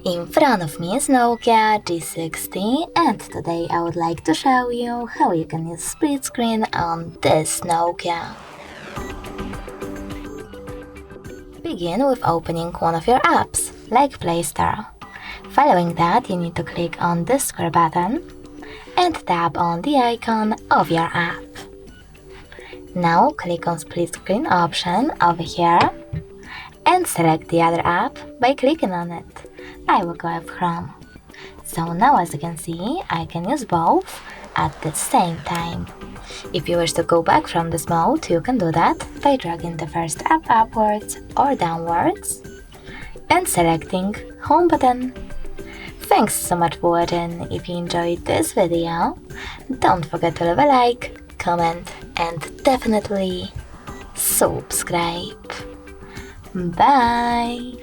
In front of me is Nokia G60, and today I would like to show you how you can use split screen on this Nokia. Begin with opening one of your apps, like Play Store. Following that, you need to click on the square button and tap on the icon of your app. Now click on split screen option over here and select the other app by clicking on it. I will go with Chrome. So now, as you can see, I can use both at the same time. If you wish to go back from this mode, you can do that by dragging the first app upwards or downwards and selecting Home button. Thanks so much for watching. If you enjoyed this video, don't forget to leave a like, comment and definitely subscribe. Bye!